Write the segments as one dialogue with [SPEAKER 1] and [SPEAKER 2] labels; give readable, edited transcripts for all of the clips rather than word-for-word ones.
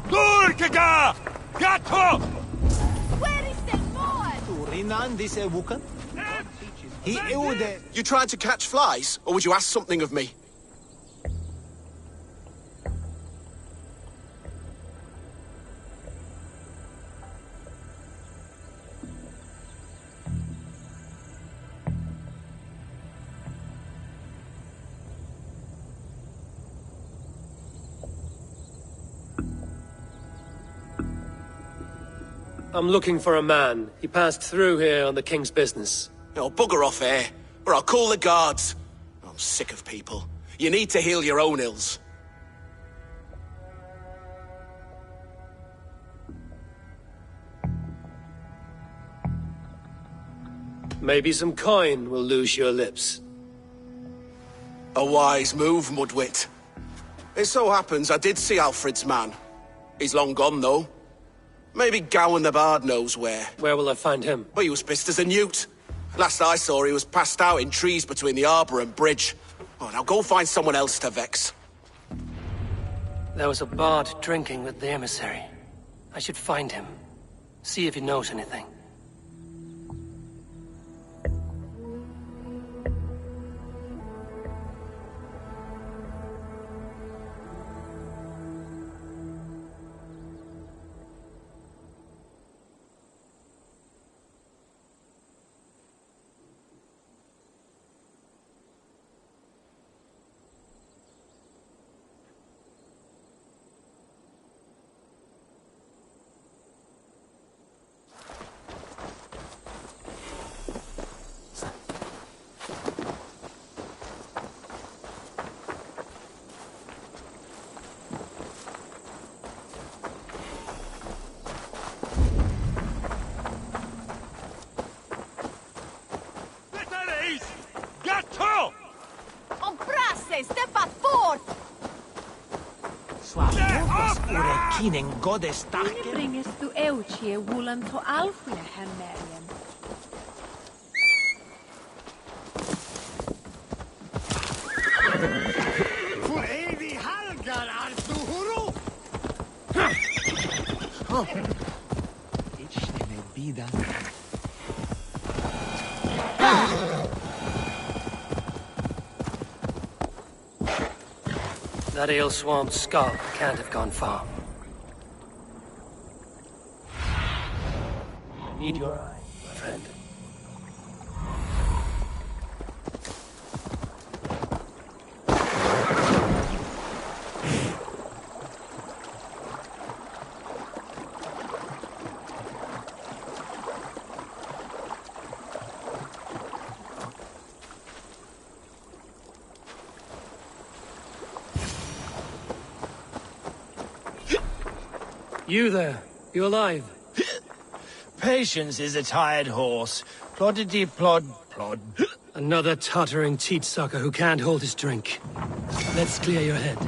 [SPEAKER 1] Turkiga! Gatto!
[SPEAKER 2] Where is the boy?
[SPEAKER 3] Turinan dise wukan? He eude.
[SPEAKER 4] You tried to catch flies, or would you ask something of me?
[SPEAKER 5] I'm looking for a man. He passed through here on the king's business.
[SPEAKER 4] Oh, bugger off here, or I'll call the guards. I'm sick of people. You need to heal your own ills.
[SPEAKER 5] Maybe some coin will loose your lips.
[SPEAKER 4] A wise move, Mudwit. It so happens I did see Alfred's man. He's long gone, though. Maybe Gowan the Bard knows where.
[SPEAKER 5] Where will I find him?
[SPEAKER 4] But he was pissed as a newt. Last I saw, he was passed out in trees between the harbour and bridge. Oh, now go find someone else to vex.
[SPEAKER 5] There was a bard drinking with the emissary. I should find him. See if he knows anything.
[SPEAKER 3] Kinen godestaken.
[SPEAKER 2] Bringes du euchie wulan to alfie hemmerian.
[SPEAKER 3] För evig halgar du huru. Ich nehme bida.
[SPEAKER 5] That ale swamp skull can't have gone far. Need your eye, my friend. You there, you alive?
[SPEAKER 3] Patience is a tired horse. Ploddity plod plod.
[SPEAKER 5] Another tottering teat sucker who can't hold his drink. Let's clear your head.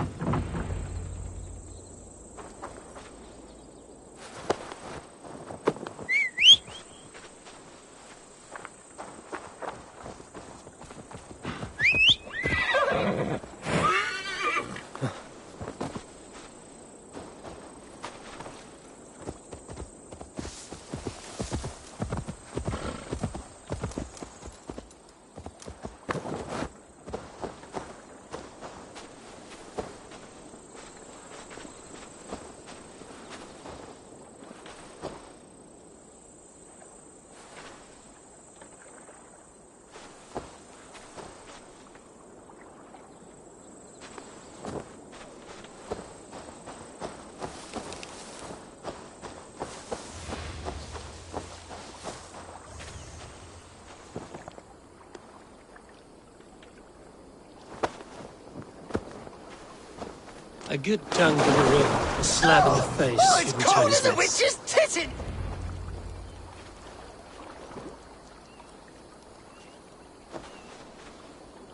[SPEAKER 5] A good tongue to the room, a slap in the face.
[SPEAKER 3] Oh, it's cold as a witch's titty!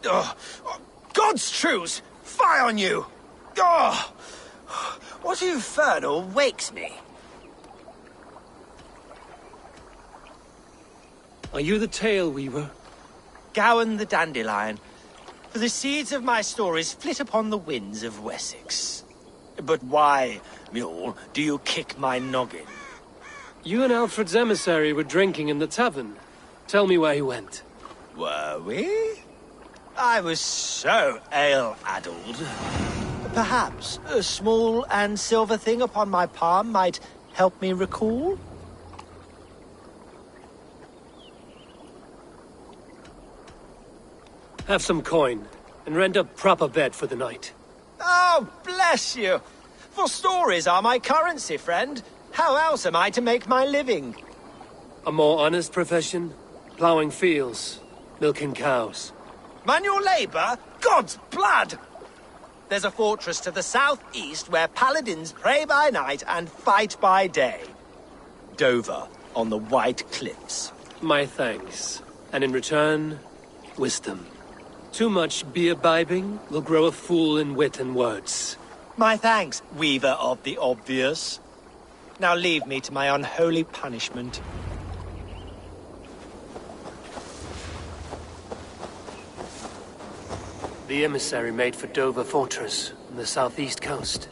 [SPEAKER 3] Oh, God's truce! Fie on you! Oh, what infernal wakes me?
[SPEAKER 5] Are you the tale weaver?
[SPEAKER 3] Gowan the Dandelion. For the seeds of my stories flit upon the winds of Wessex. But why, mule, do you kick my noggin?
[SPEAKER 5] You and Alfred's emissary were drinking in the tavern. Tell me where he went.
[SPEAKER 3] Were we? I was so ale-addled. Perhaps a small and silver thing upon my palm might help me recall?
[SPEAKER 5] Have some coin, and rent a proper bed for the night.
[SPEAKER 3] Oh, bless you! For stories are my currency, friend. How else am I to make my living?
[SPEAKER 5] A more honest profession? Plowing fields, milking cows.
[SPEAKER 3] Manual labor? God's blood! There's a fortress to the southeast where paladins pray by night and fight by day. Dover, on the White Cliffs.
[SPEAKER 5] My thanks. And in return, wisdom. Too much beer-bibbing will grow a fool in wit and words.
[SPEAKER 3] My thanks, Weaver of the Obvious. Now leave me to my unholy punishment.
[SPEAKER 5] The emissary made for Dover Fortress on the southeast coast.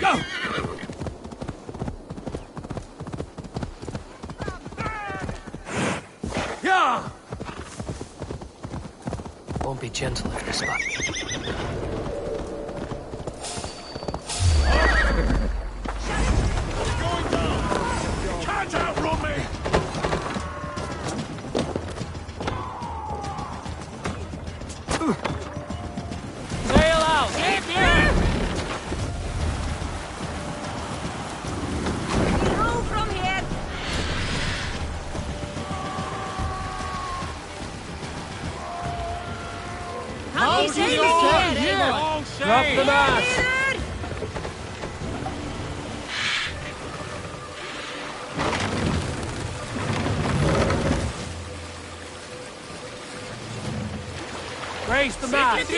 [SPEAKER 1] Go! Yeah!
[SPEAKER 5] Won't be gentle if they spot me.
[SPEAKER 1] Going down! Can't outrun me!
[SPEAKER 5] Sail out!
[SPEAKER 2] Move from here. How is it here?
[SPEAKER 1] All
[SPEAKER 5] Drop the mast! Raise the mast!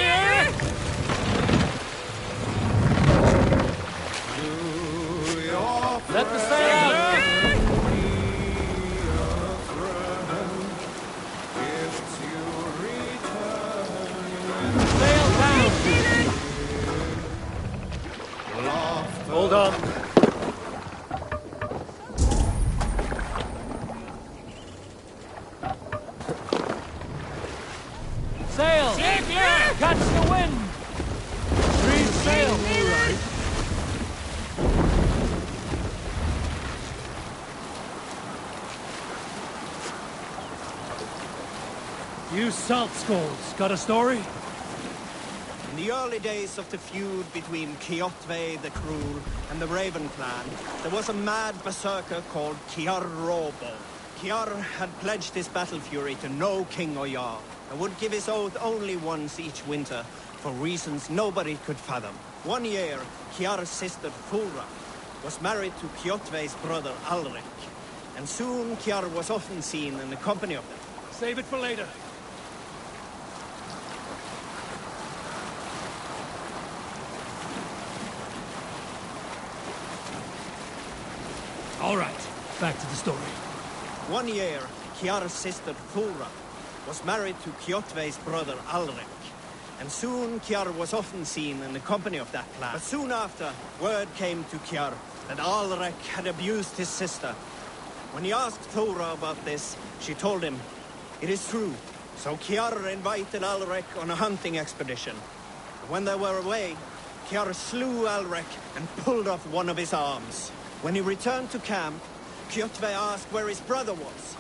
[SPEAKER 5] Let the sail out! Sail down! Hold on. Sail! Catch the wind! Reef sail! You salt skulls, got a story?
[SPEAKER 6] In the early days of the feud between Kjotve the Cruel and the Raven clan, there was a mad berserker called Kiar Robo. Kiar had pledged his battle fury to no king or jarl, and would give his oath only once each winter, for reasons nobody could fathom. One year, Kiar's sister Fulra was married to Kjotve's brother Alrik, and soon Kiar was often seen in the company of them.
[SPEAKER 1] Save it for later. All right, back to the story.
[SPEAKER 6] One year, Kiar's sister Fulra was married to Kjotve's brother Alrik, and soon Kiar was often seen in the company of that clan. But soon after, word came to Kiar that Alrik had abused his sister. When he asked Thora about this, she told him, "It is true." So Kiar invited Alrik on a hunting expedition. When they were away, Kiar slew Alrik and pulled off one of his arms. When he returned to camp, Kjotve asked where his brother was.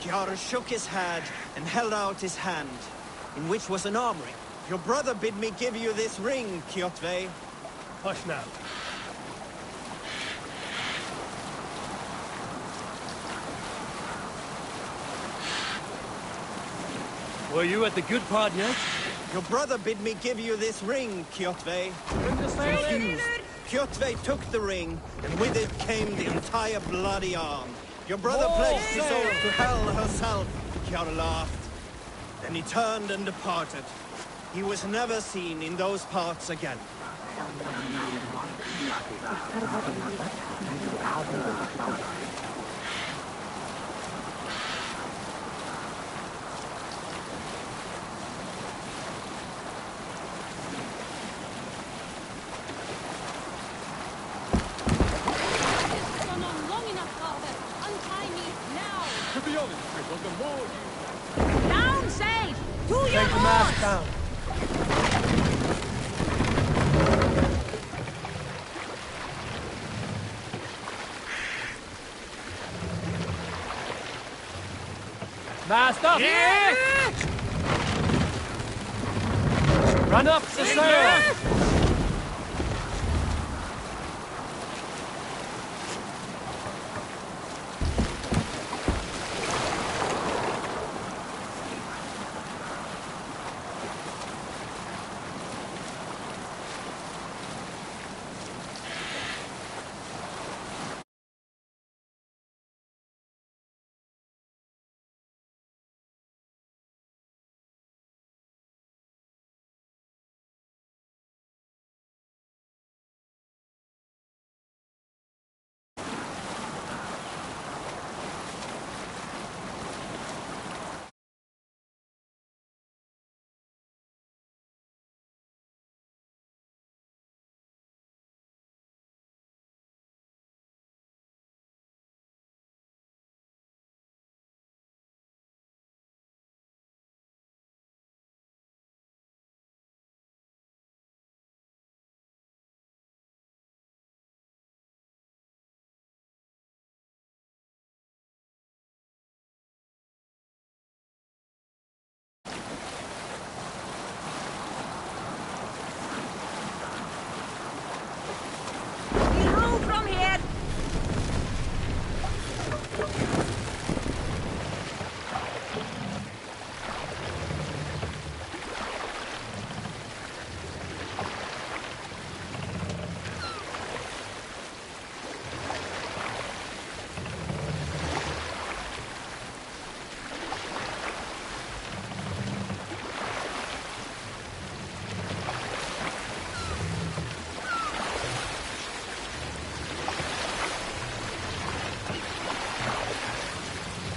[SPEAKER 6] Kiar shook his head and held out his hand, in which was an arm ring. "Your brother bid me give you this ring, Kjotve."
[SPEAKER 5] Hush now. Were you at the good part yet?
[SPEAKER 6] "Your brother bid me give you this ring, Kjotve."
[SPEAKER 5] Bring the sail in!
[SPEAKER 6] Kjotve took the ring, and with it came the entire bloody arm. "Your brother pledged his oath to Hell herself," Kiar laughed. Then he turned and departed. He was never seen in those parts again.
[SPEAKER 7] Gone on long enough, father. Untie me now.
[SPEAKER 1] To be honest, Triple, the more you...
[SPEAKER 2] Down, Sage! To your
[SPEAKER 5] Take the mast
[SPEAKER 2] horse!
[SPEAKER 5] down. Mast up! Run up the sail!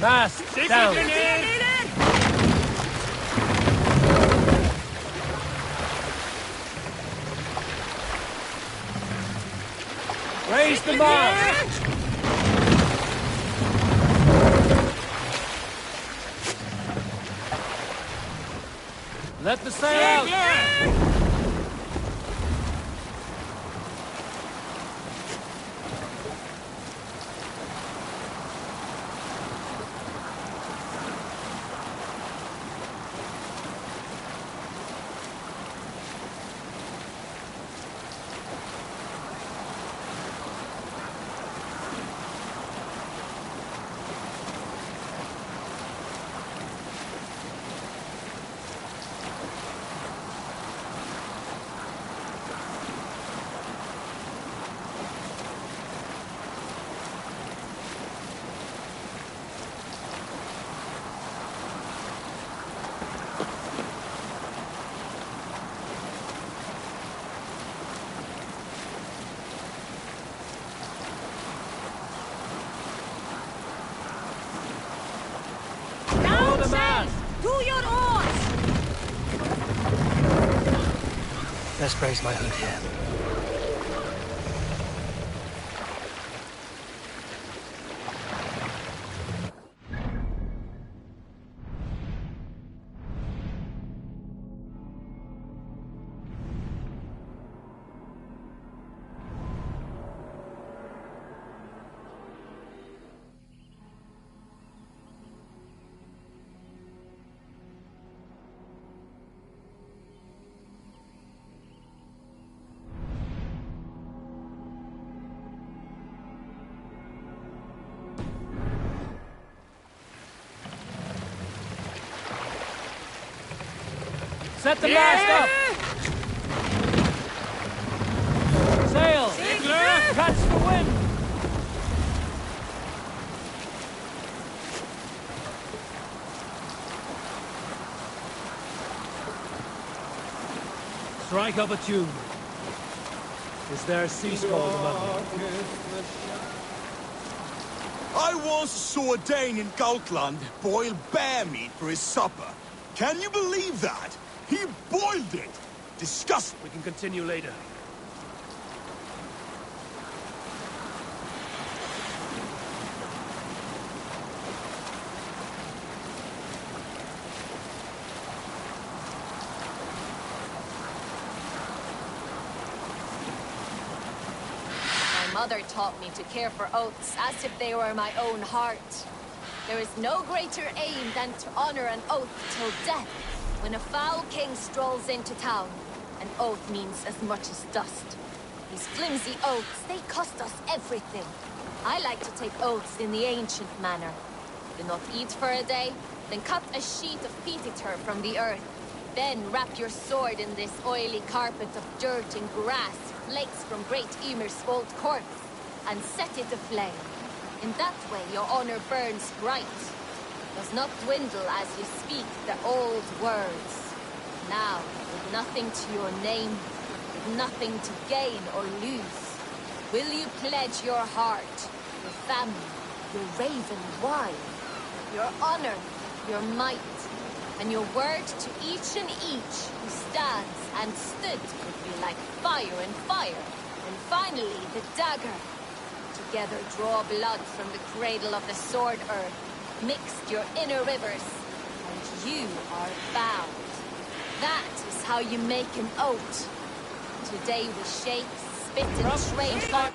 [SPEAKER 5] Mast down. Raise the mast. Let the sail out.
[SPEAKER 7] To your oars!
[SPEAKER 5] Best raise my hood here. Set the mast up! Sail! Catch the wind!
[SPEAKER 1] Strike up a tune. Is there a sea sport among you?
[SPEAKER 8] I once saw a Dane in Gautland boil bear meat for his supper. Can you believe that? He boiled it! Disgusting!
[SPEAKER 1] We can continue later.
[SPEAKER 9] My mother taught me to care for oaths as if they were my own heart. There is no greater aim than to honor an oath till death. When a foul king strolls into town, an oath means as much as dust. These flimsy oaths, they cost us everything. I like to take oaths in the ancient manner. Do not eat for a day, then cut a sheet of peaty turf from the earth. Then wrap your sword in this oily carpet of dirt and grass, flakes from Great Ymir's old corpse, and set it aflame. In that way your honor burns bright. Does not dwindle as you speak the old words. Now, with nothing to your name, with nothing to gain or lose, will you pledge your heart, your family, your raven wife, your honor, your might, and your word to each and each who stands and stood with you like fire and fire, and finally the dagger. Together draw blood from the cradle of the sword earth, mixed your inner rivers, and you are bound. That is how you make an oath. Today we shake, spit, and train for...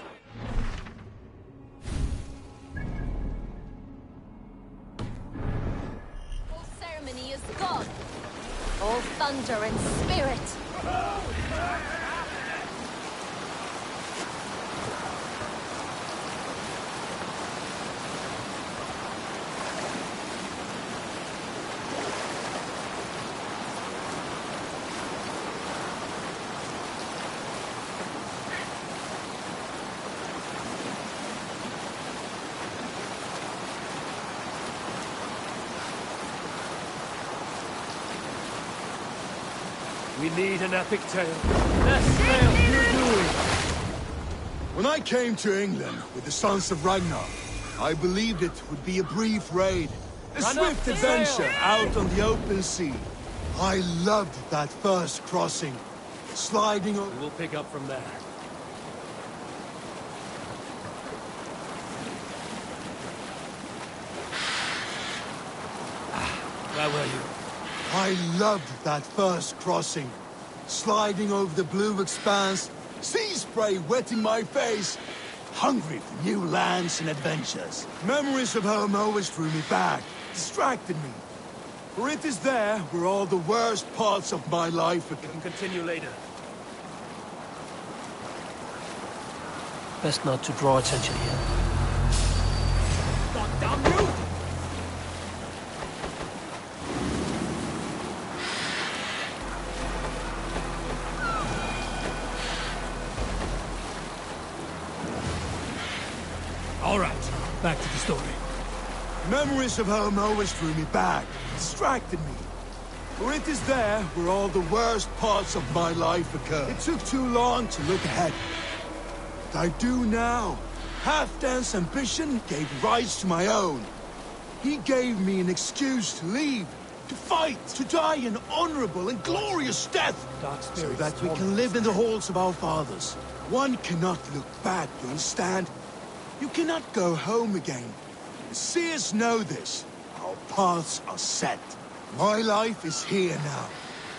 [SPEAKER 9] All ceremony is gone. All thunder and spirit.
[SPEAKER 1] We need an epic tale. Let's sail through doing.
[SPEAKER 8] When I came to England with the Sons of Ragnar, I believed it would be a brief raid. A swift adventure out on the open sea. I loved that first crossing. Sliding over...
[SPEAKER 1] We'll pick up from there. Where were you?
[SPEAKER 8] I loved that first crossing. Sliding over the blue expanse, sea spray wetting my face. Hungry for new lands and adventures. Memories of home always drew me back, distracted me. For it is there where all the worst parts of my life occur.
[SPEAKER 1] We can continue later.
[SPEAKER 5] Best not to draw attention here.
[SPEAKER 1] God damn you! All right, back to the story.
[SPEAKER 8] Memories of home always drew me back, distracted me. For it is there where all the worst parts of my life occur. It took too long to look ahead. But I do now. Halfdan's ambition gave rise to my own. He gave me an excuse to leave, to fight, to die an honorable and glorious death, so that we can live in the halls of our fathers. One cannot look back, you understand? You cannot go home again. The seers know this. Our paths are set. My life is here now,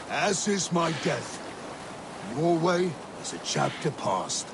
[SPEAKER 8] as is my death. Your way is a chapter past.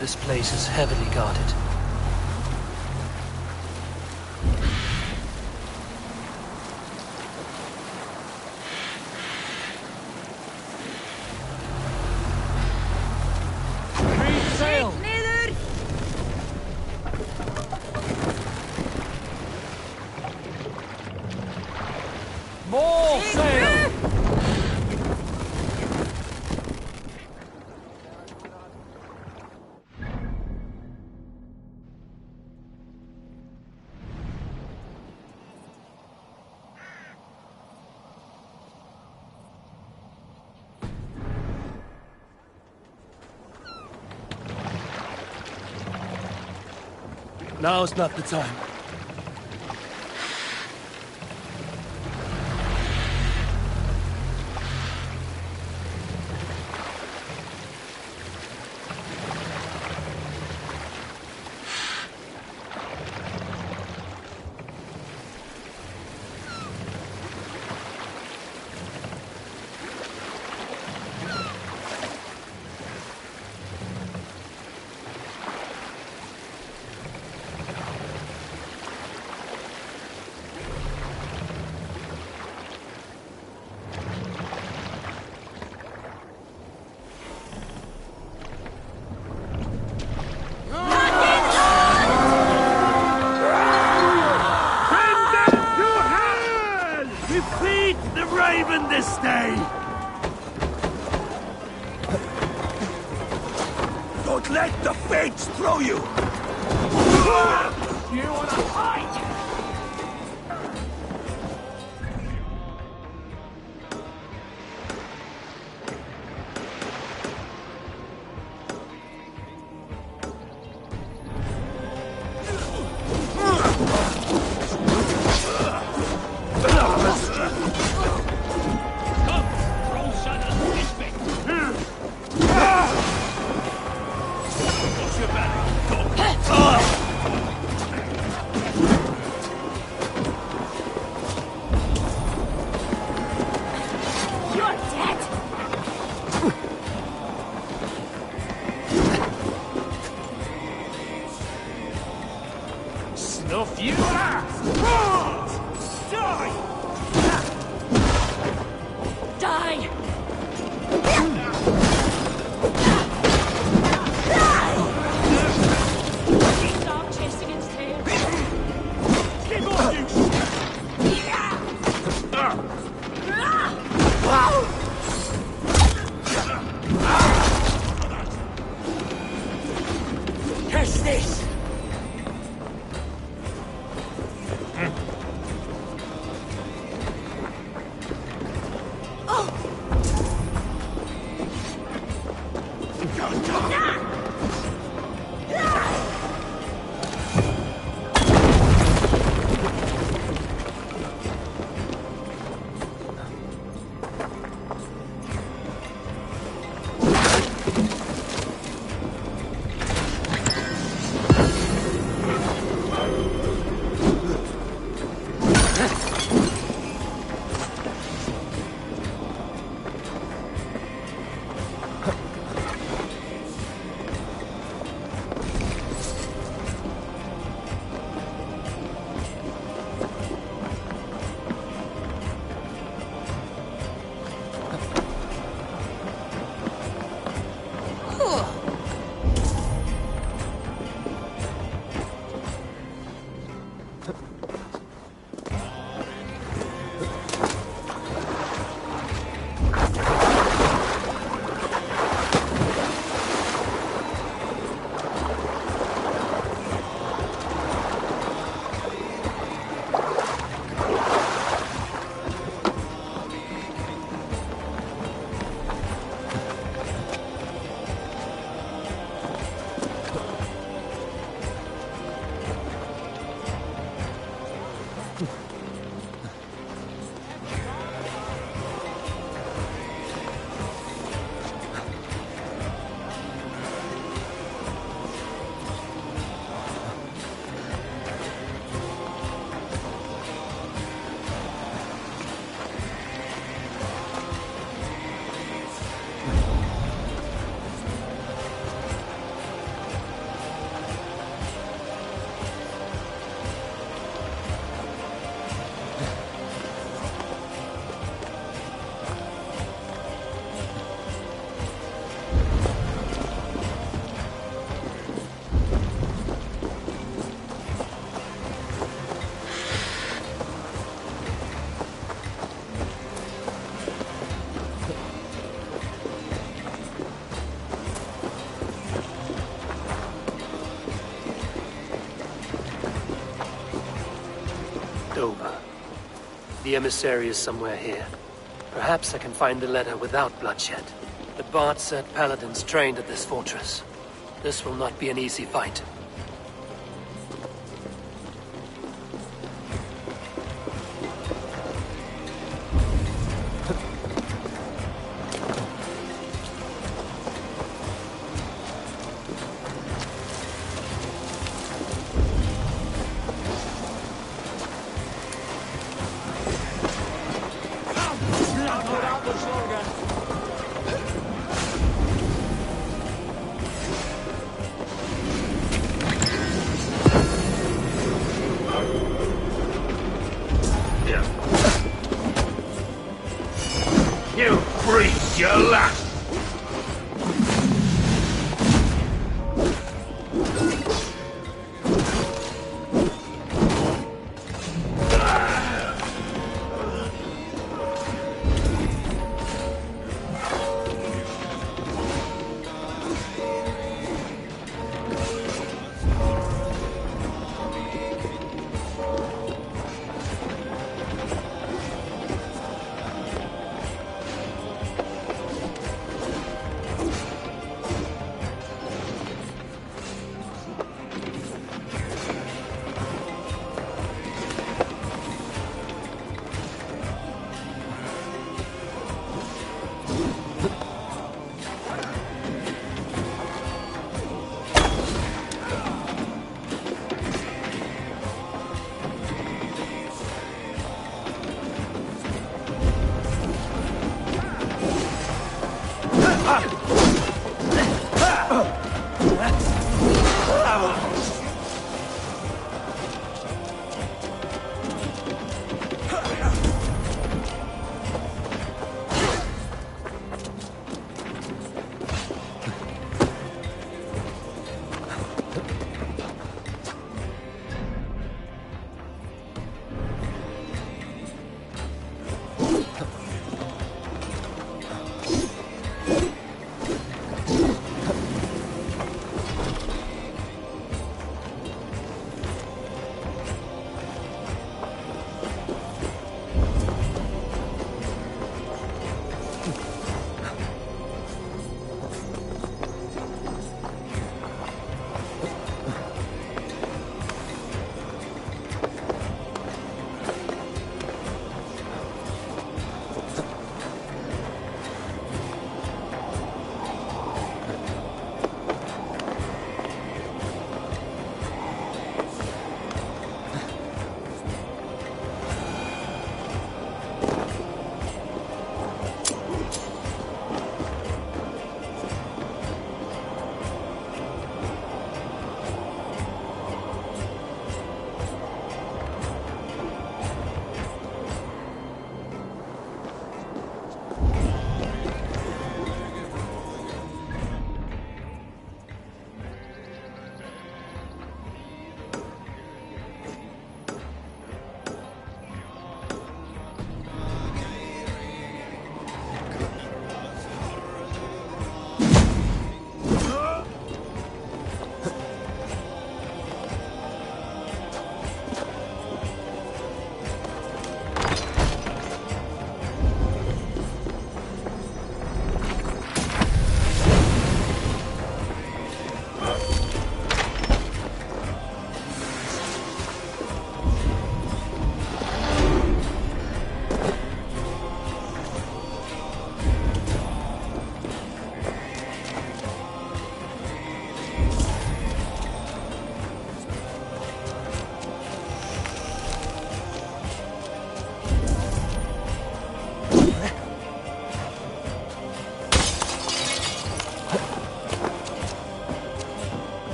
[SPEAKER 5] This place is heavily guarded.
[SPEAKER 1] Sail! More sail! Now's not the time.
[SPEAKER 8] Don't let the fates throw you!
[SPEAKER 1] You wanna fight? No fewer! Die!
[SPEAKER 7] Die! Stop chasing its tail.
[SPEAKER 1] Keep on, you
[SPEAKER 5] Catch this! Dover. The emissary is somewhere here. Perhaps I can find the letter without bloodshed. The Bard said paladins trained at this fortress. This will not be an easy fight.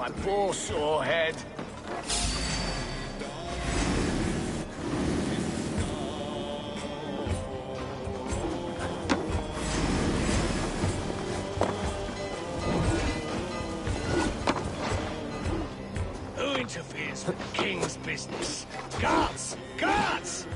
[SPEAKER 8] my poor sore head. Who interferes with the king's business? Guards! Guards!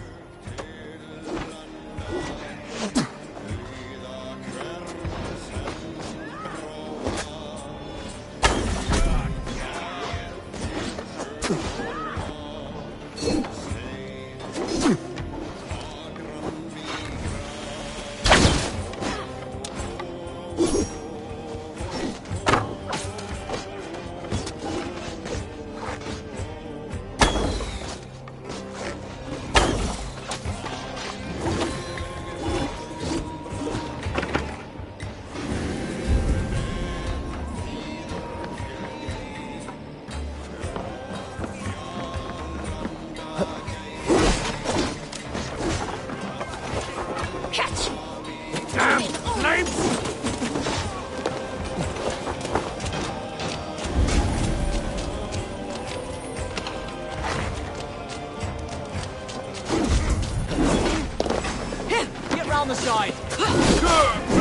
[SPEAKER 1] On the side.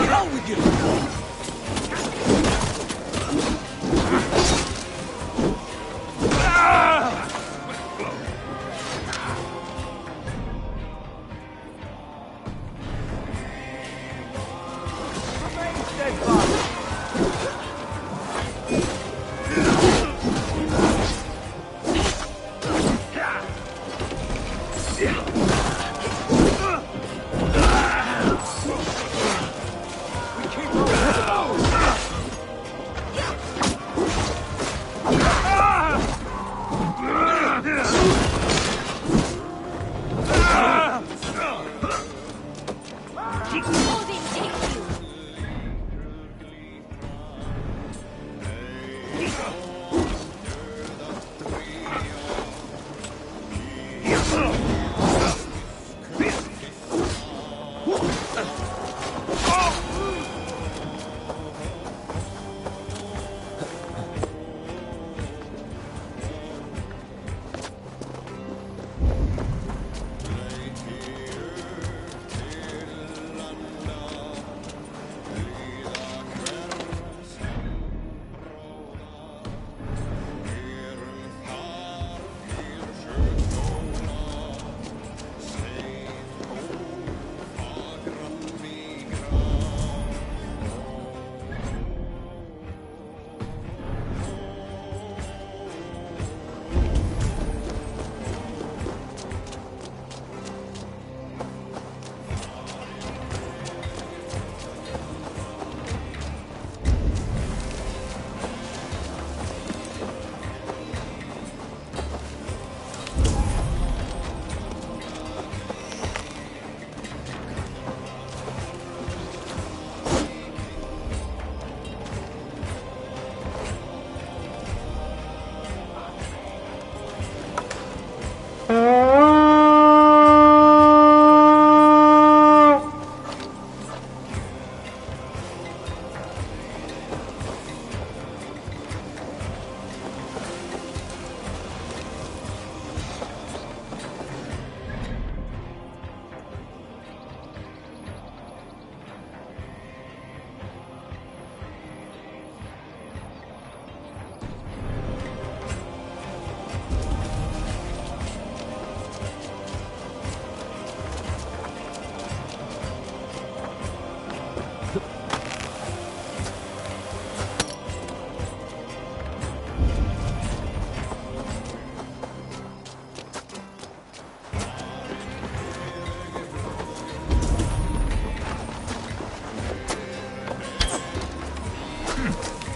[SPEAKER 1] Hell with you.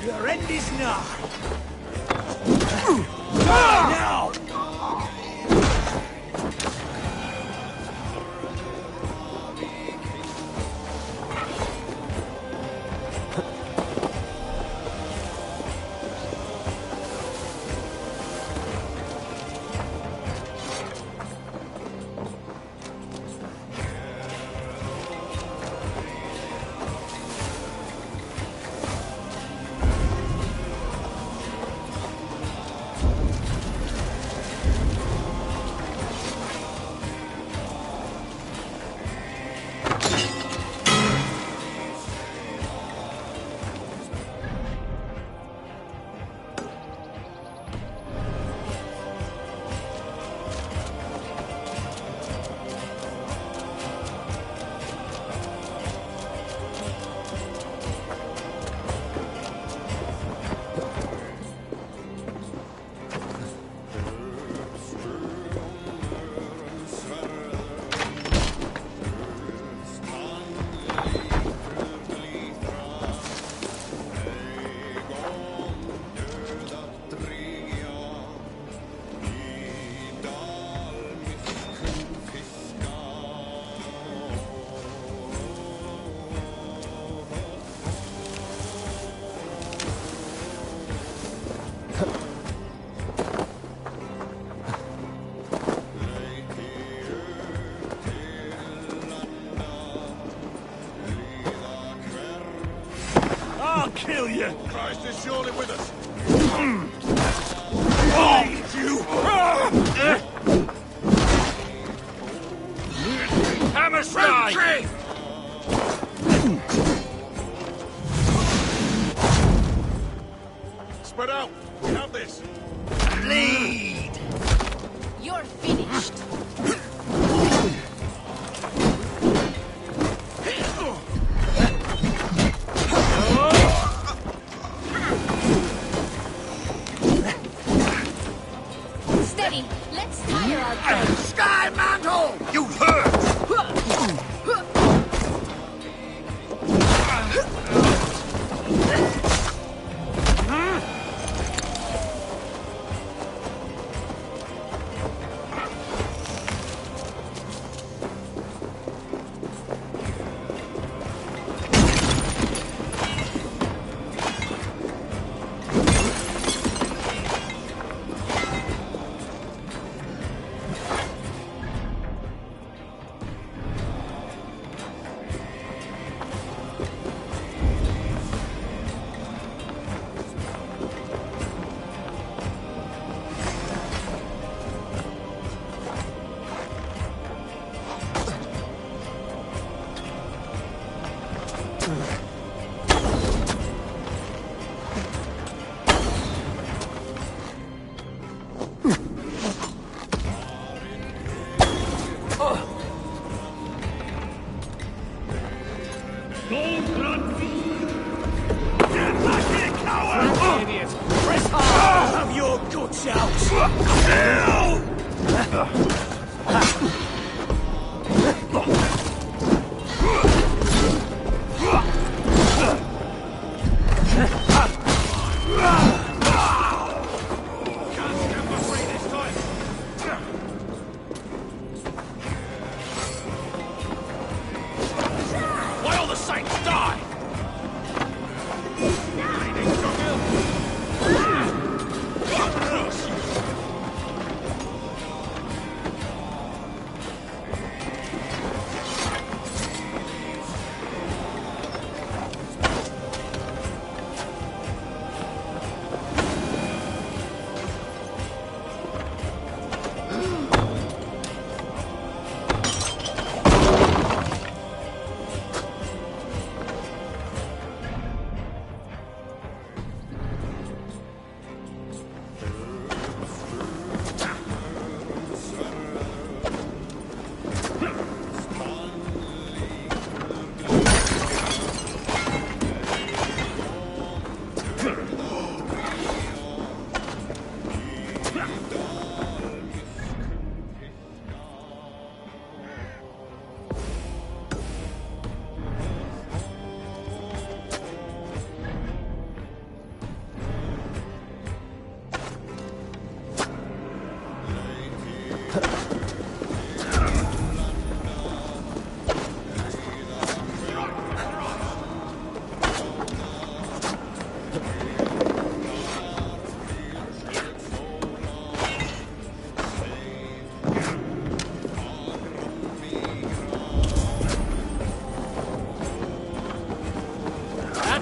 [SPEAKER 8] Your end is nigh. Now! kill you! Christ is surely with us! Oh, you! Hammerstein! Spread out! We have this!
[SPEAKER 3] Lead!
[SPEAKER 9] You're finished. Steady. Let's tire our guns.
[SPEAKER 3] Sky Mantle! You hurt!
[SPEAKER 8] Have your guts out! Why all the saints die?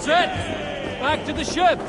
[SPEAKER 1] That's it! Back to the ship!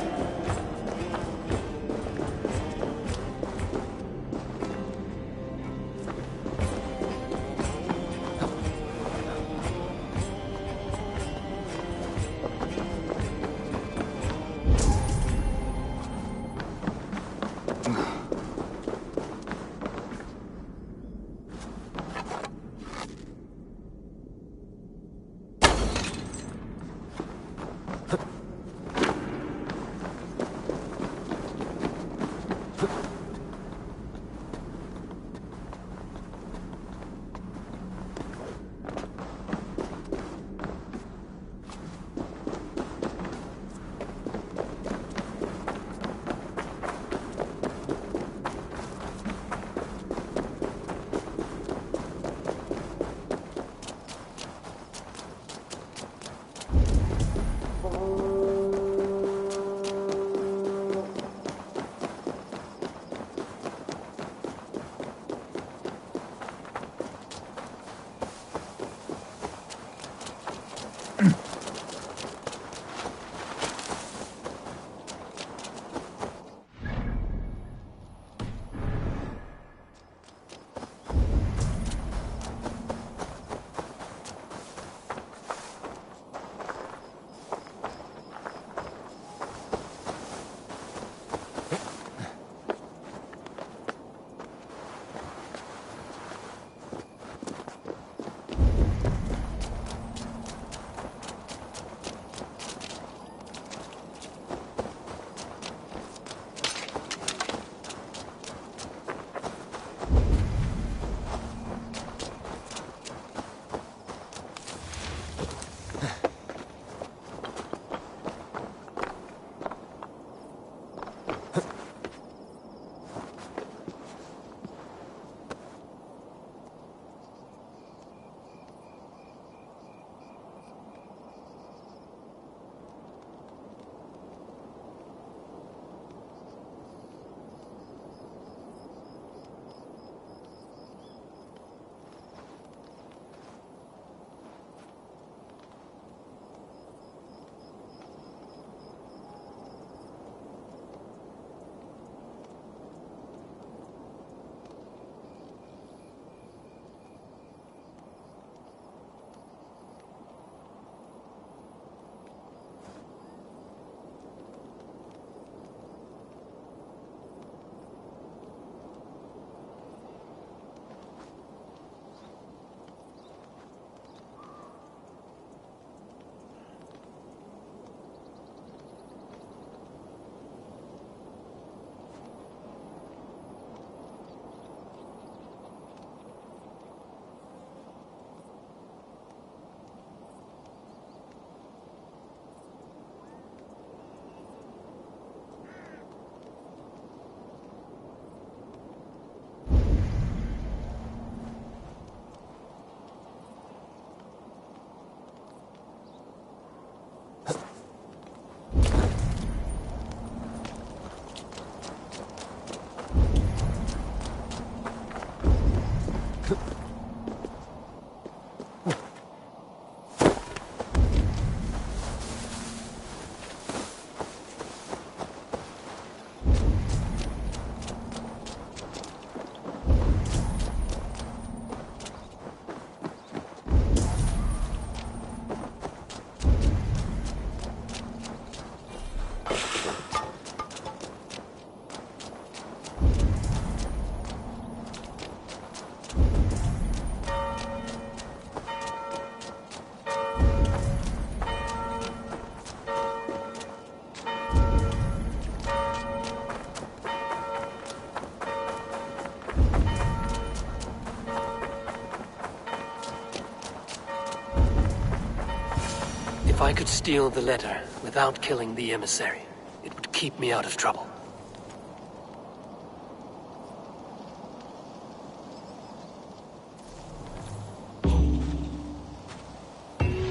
[SPEAKER 5] could steal the letter without killing the emissary, it would keep me out of trouble.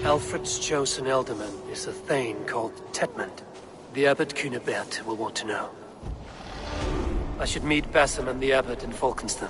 [SPEAKER 5] Alfred's chosen ealdorman is a Thane called Tedmund. The Abbot Cunibert will want to know. I should meet Basim and the Abbot in Falkenston.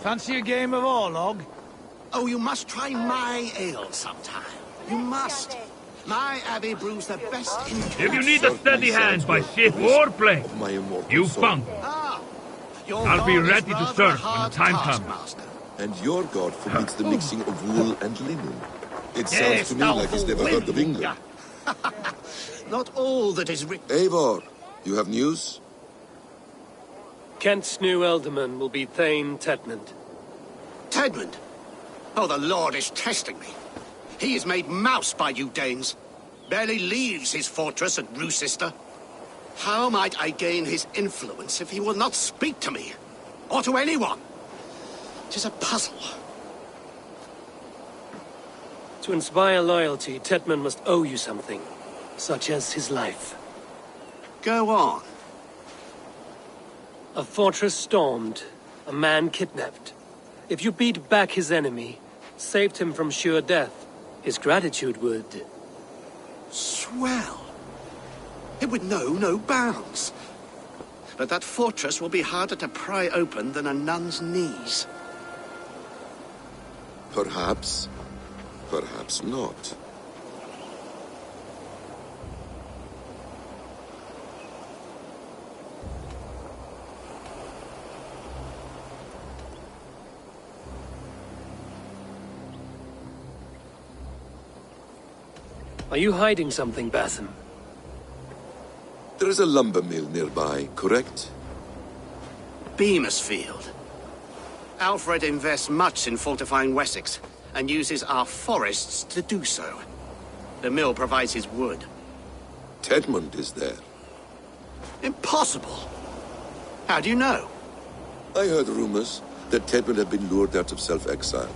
[SPEAKER 1] Fancy a game of Orlog?
[SPEAKER 4] Oh, you must try my ale sometime. You must. My abbey brews the best in...
[SPEAKER 10] If you need a steady hand by ship or plane, you found me. I'll be ready to serve when the time comes.
[SPEAKER 4] Master.
[SPEAKER 11] And your god forbids the mixing of wool and linen. It sounds to me like he's never heard of England.
[SPEAKER 4] Not all that is written...
[SPEAKER 11] Eivor, you have news?
[SPEAKER 5] Kent's new ealdorman will be Thane Tedmund.
[SPEAKER 4] Tedmund? Oh, the Lord is testing me. He is made mouse by you Danes. Barely leaves his fortress at Roosister. How might I gain his influence if he will not speak to me? Or to anyone? 'Tis a puzzle.
[SPEAKER 5] To inspire loyalty, Tedmund must owe you something, such as his life.
[SPEAKER 4] Go on.
[SPEAKER 5] A fortress stormed, a man kidnapped. If you beat back his enemy, saved him from sure death, his gratitude would...
[SPEAKER 4] Swell. It would know no bounds. But that fortress will be harder to pry open than a nun's knees.
[SPEAKER 11] Perhaps. Perhaps not.
[SPEAKER 5] Are you hiding something, Basim?
[SPEAKER 11] There is a lumber mill nearby, correct?
[SPEAKER 4] Beamisfield. Alfred invests much in fortifying Wessex, and uses our forests to do so. The mill provides his wood.
[SPEAKER 11] Tedmund is there.
[SPEAKER 4] Impossible! How do you know?
[SPEAKER 11] I heard rumors that Tedmund had been lured out of self-exile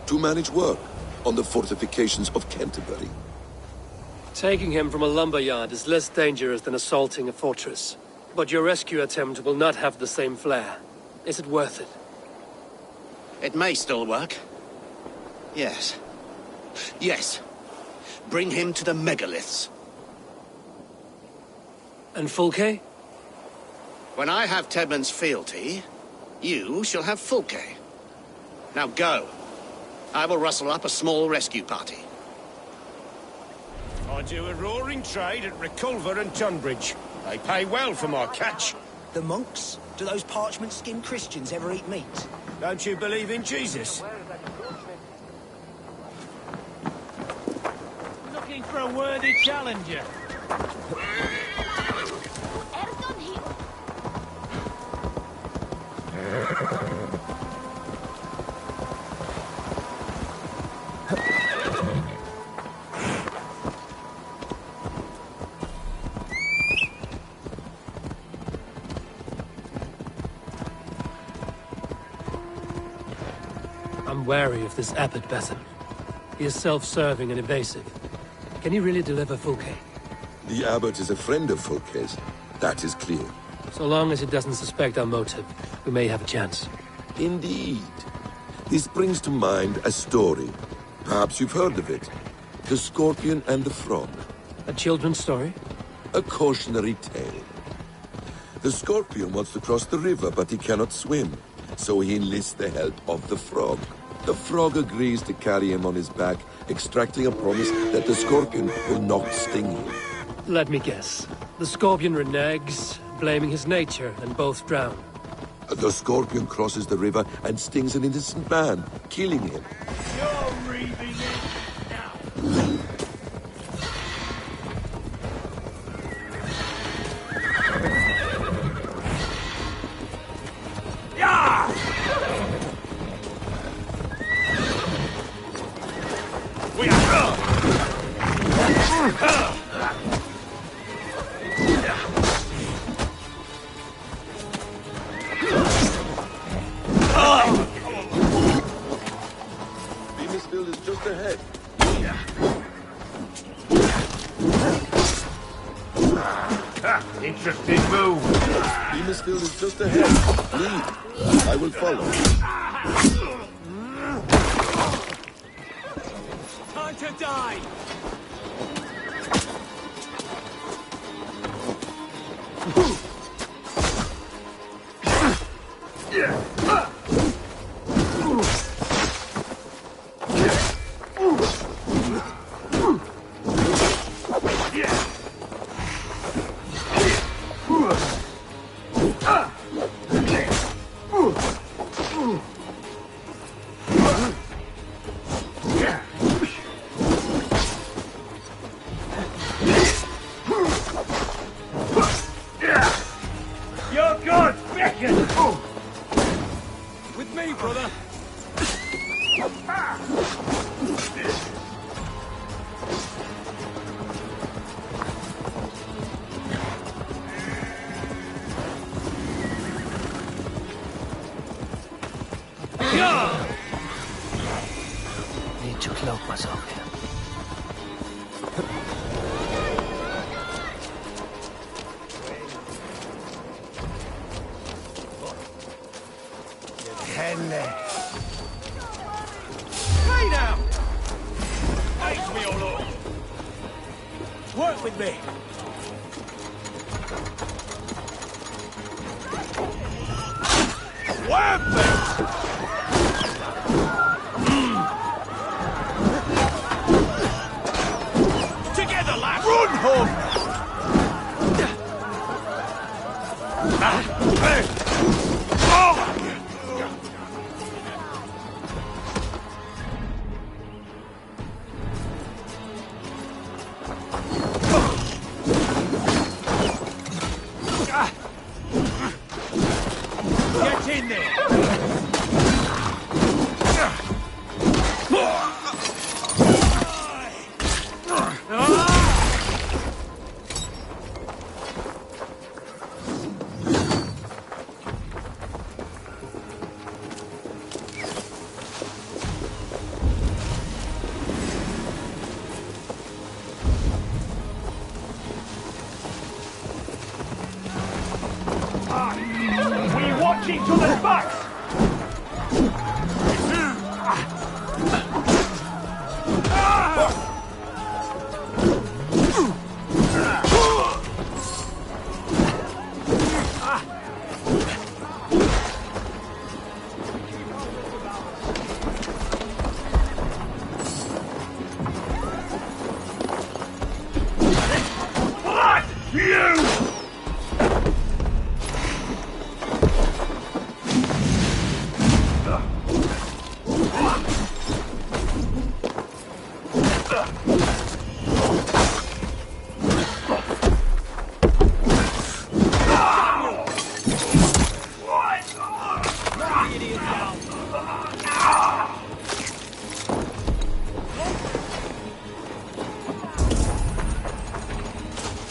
[SPEAKER 11] to manage work on the fortifications of Canterbury.
[SPEAKER 5] Taking him from a lumberyard is less dangerous than assaulting a fortress. But your rescue attempt will not have the same flair. Is it worth it?
[SPEAKER 4] It may still work. Yes. Yes. Bring him to the megaliths.
[SPEAKER 5] And Fulke?
[SPEAKER 4] When I have Tedmund's fealty, you shall have Fulke. Now go. I will rustle up a small rescue party.
[SPEAKER 12] I do a roaring trade at Reculver and Tunbridge. They pay well for my catch.
[SPEAKER 13] The monks? Do those parchment-skinned Christians ever eat meat?
[SPEAKER 12] Don't you believe in Jesus?
[SPEAKER 1] Looking for a worthy challenger.
[SPEAKER 5] I'm wary of this Abbot Besson. He is self-serving and evasive. Can he really deliver Fulke?
[SPEAKER 11] The abbot is a friend of Fulke's. That is clear.
[SPEAKER 5] So long as he doesn't suspect our motive, we may have a chance.
[SPEAKER 11] Indeed. This brings to mind a story. Perhaps you've heard of it. The Scorpion and the Frog.
[SPEAKER 5] A children's story?
[SPEAKER 11] A cautionary tale. The Scorpion wants to cross the river, but he cannot swim. So he enlists the help of the Frog. The Frog agrees to carry him on his back, extracting a promise that the Scorpion will not sting him.
[SPEAKER 5] Let me guess. The Scorpion reneges, blaming his nature, and both drown.
[SPEAKER 11] The Scorpion crosses the river and stings an innocent man, killing him.
[SPEAKER 1] You're breathing in now.
[SPEAKER 11] Beamisfield is just ahead.
[SPEAKER 10] Interesting move.
[SPEAKER 11] Beamisfield is just ahead. Lead. I will follow.
[SPEAKER 1] Time to die!
[SPEAKER 10] You're good, Beckon!
[SPEAKER 1] With me, brother!
[SPEAKER 5] Need to cloak myself here.
[SPEAKER 1] Hey now! Aid me, O Lord! Work with me!
[SPEAKER 12] Together, lads! Run, home!
[SPEAKER 1] Get in there!
[SPEAKER 10] each other's backs!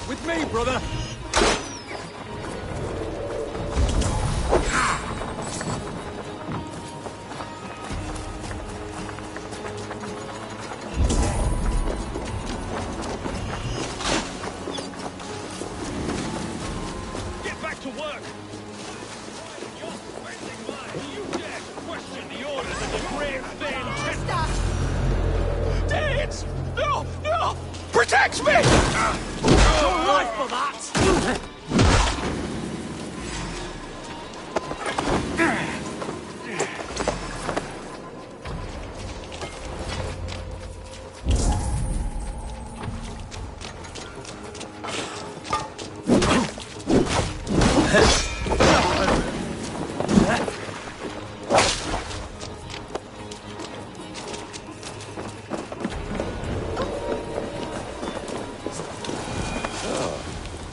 [SPEAKER 1] With me, brother!
[SPEAKER 12] Get back to work! You're spending mine! You dare question the orders of the Great Thane Danes! No! No! Protect me!
[SPEAKER 6] Your life for that!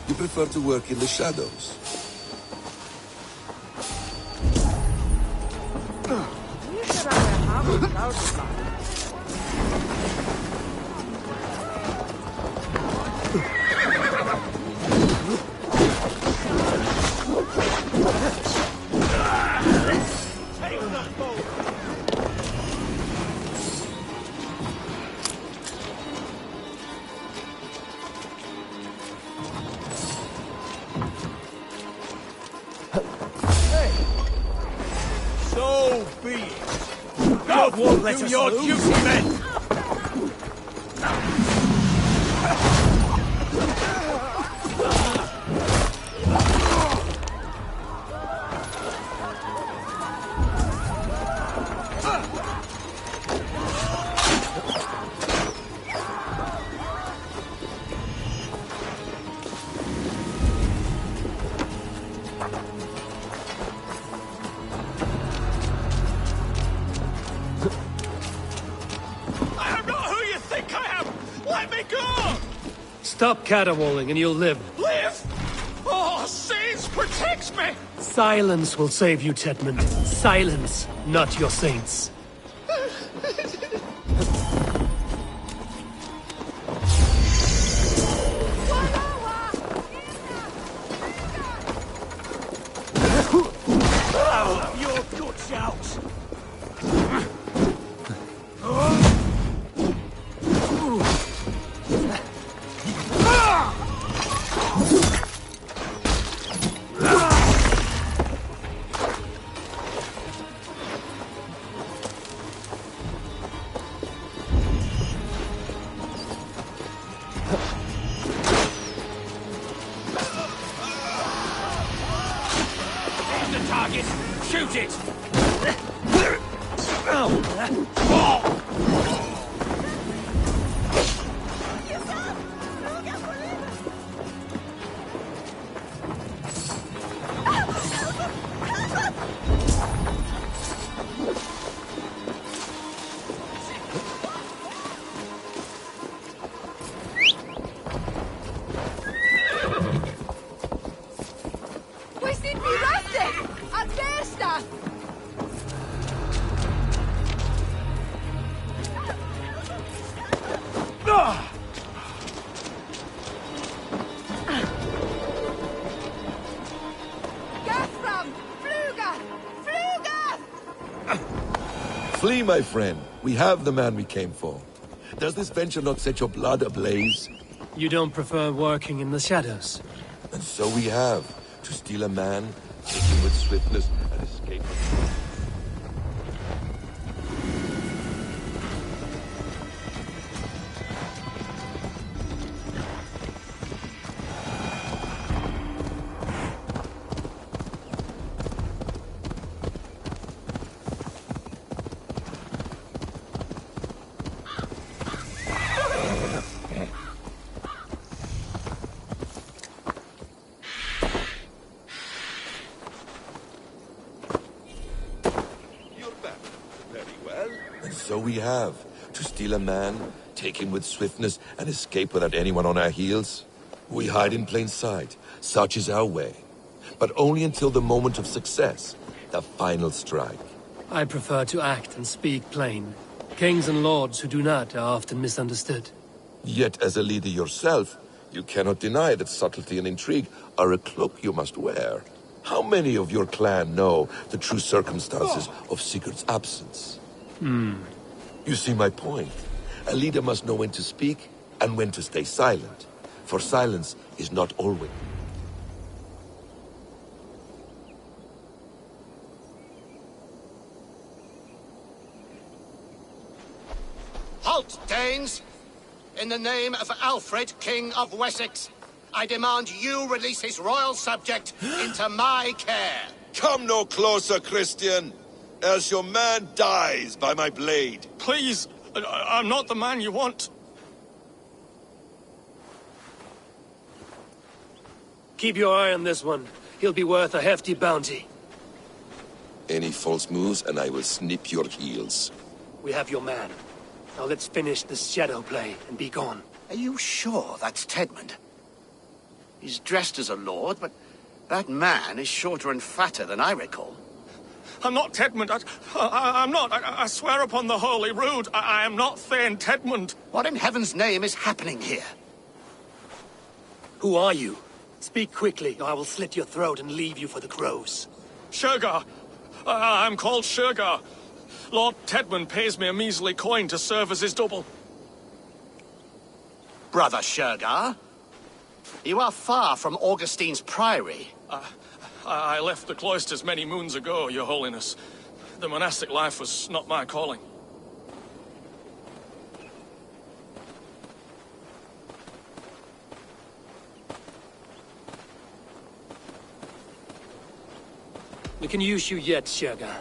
[SPEAKER 11] You prefer to work in the shadows?
[SPEAKER 6] So be it.
[SPEAKER 12] God won't
[SPEAKER 6] let
[SPEAKER 12] do
[SPEAKER 6] us
[SPEAKER 12] your
[SPEAKER 6] lose.
[SPEAKER 12] duty, men! I am not who you think I am! Let me go!
[SPEAKER 5] Stop caterwauling and you'll live.
[SPEAKER 12] Live! Oh, saints, protect me!
[SPEAKER 5] Silence will save you, Tedmund. Silence, not your saints.
[SPEAKER 6] Your guts out!
[SPEAKER 12] Here's the target! Shoot it!
[SPEAKER 9] We seem to be resting! At Versta! Gathram! Fluga! Fluga!
[SPEAKER 11] Flee, my friend. We have the man we came for. Does this venture not set your blood ablaze?
[SPEAKER 5] You don't prefer working in the shadows?
[SPEAKER 11] And so we have. To steal a man, take him with swiftness, and his
[SPEAKER 5] escape.
[SPEAKER 11] So we have. To steal a man, take him with swiftness, and escape without anyone on our heels? We hide in plain sight. Such is our way. But only until the moment of success. The final strike.
[SPEAKER 5] I prefer to act and speak plain. Kings and lords who do not are often misunderstood.
[SPEAKER 11] Yet as a leader yourself, you cannot deny that subtlety and intrigue are a cloak you must wear. How many of your clan know the true circumstances of Sigurd's absence? You see my point. A leader must know when to speak and when to stay silent. For silence is not always.
[SPEAKER 4] Halt, Danes! In the name of Alfred, King of Wessex, I demand you release his royal subject into my care.
[SPEAKER 11] Come no closer, Christian, else your man dies by my blade.
[SPEAKER 12] Please, I'm not the man you want.
[SPEAKER 5] Keep your eye on this one. He'll be worth a hefty bounty.
[SPEAKER 11] Any false moves and I will snip your heels.
[SPEAKER 5] We have your man. Now let's finish this shadow play and be gone.
[SPEAKER 4] Are you sure that's Tedmund? He's dressed as a lord, but that man is shorter and fatter than I recall.
[SPEAKER 12] I'm not Tedmund. I'm not. I swear upon the Holy Rood, I am not Thane Tedmund.
[SPEAKER 4] What in heaven's name is happening here?
[SPEAKER 5] Who are you? Speak quickly, or I will slit your throat and leave you for the crows.
[SPEAKER 12] Shergar. I'm called Shergar. Lord Tedmund pays me a measly coin to serve as his double.
[SPEAKER 4] Brother Shergar? You are far from Augustine's priory.
[SPEAKER 12] I left the cloisters many moons ago, Your Holiness. The monastic life was not my calling.
[SPEAKER 5] We can use you yet, Shergar.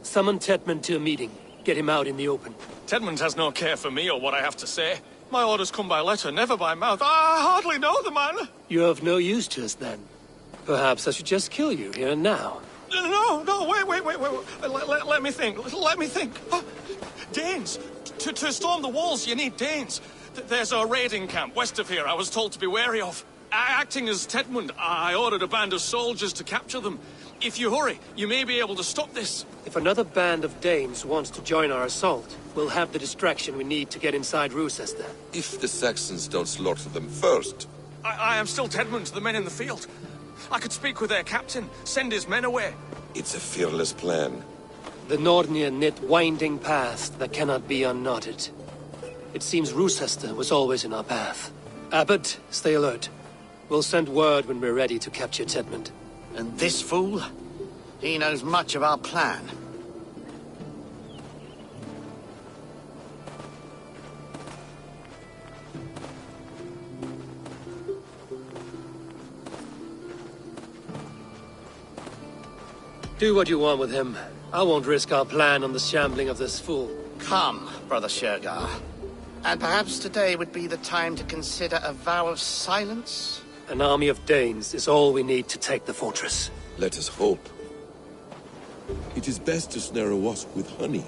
[SPEAKER 5] Summon Tedmund to a meeting. Get him out in the open.
[SPEAKER 12] Tedmund has no care for me or what I have to say. My orders come by letter, never by mouth. I hardly know the man.
[SPEAKER 5] You're of no use to us, then. Perhaps I should just kill you here and now.
[SPEAKER 12] No, wait. Let me think. Danes. To storm the walls, you need Danes. There's a raiding camp west of here I was told to be wary of. Acting as Tedmund, I ordered a band of soldiers to capture them. If you hurry, you may be able to stop this.
[SPEAKER 5] If another band of Danes wants to join our assault, we'll have the distraction we need to get inside Rochester.
[SPEAKER 11] If the Saxons don't slaughter them first.
[SPEAKER 12] I am still Tedmund to the men in the field. I could speak with their captain, send his men away.
[SPEAKER 11] It's a fearless plan.
[SPEAKER 5] The Nordnir knit winding paths that cannot be unknotted. It seems Rochester was always in our path. Abbot, stay alert. We'll send word when we're ready to capture Tedmund.
[SPEAKER 4] And this fool? He knows much of our plan.
[SPEAKER 5] Do what you want with him. I won't risk our plan on the shambling of this fool.
[SPEAKER 4] Come, Brother Shergar. And perhaps today would be the time to consider a vow of silence?
[SPEAKER 5] An army of Danes is all we need to take the fortress.
[SPEAKER 11] Let us hope. It is best to snare a wasp with honey.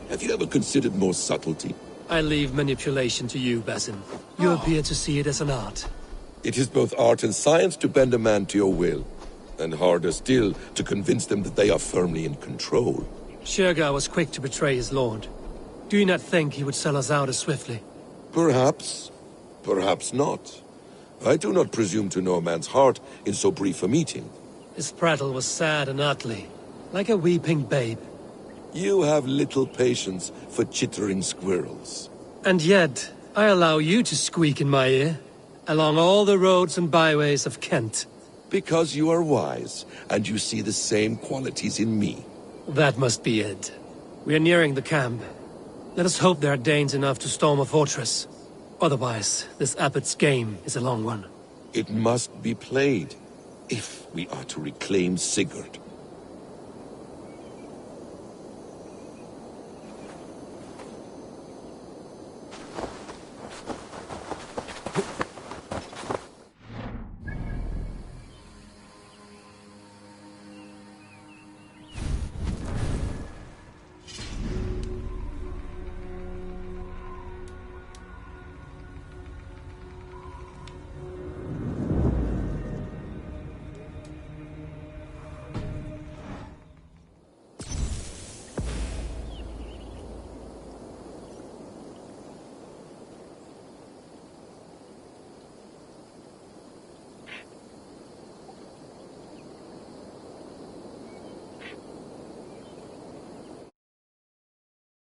[SPEAKER 11] Have you ever considered more subtlety?
[SPEAKER 5] I leave manipulation to you, Basin. You appear to see it as an art.
[SPEAKER 11] It is both art and science to bend a man to your will. And harder still to convince them that they are firmly in control.
[SPEAKER 5] Shergar was quick to betray his lord. Do you not think he would sell us out as swiftly?
[SPEAKER 11] Perhaps. Perhaps not. I do not presume to know a man's heart in so brief a meeting.
[SPEAKER 5] His prattle was sad and ugly, like a weeping babe.
[SPEAKER 11] You have little patience for chittering squirrels.
[SPEAKER 5] And yet, I allow you to squeak in my ear, along all the roads and byways of Kent.
[SPEAKER 11] Because you are wise, and you see the same qualities in me.
[SPEAKER 5] That must be it. We are nearing the camp. Let us hope there are Danes enough to storm a fortress. Otherwise, this abbot's game is a long one.
[SPEAKER 11] It must be played, if we are to reclaim Sigurd.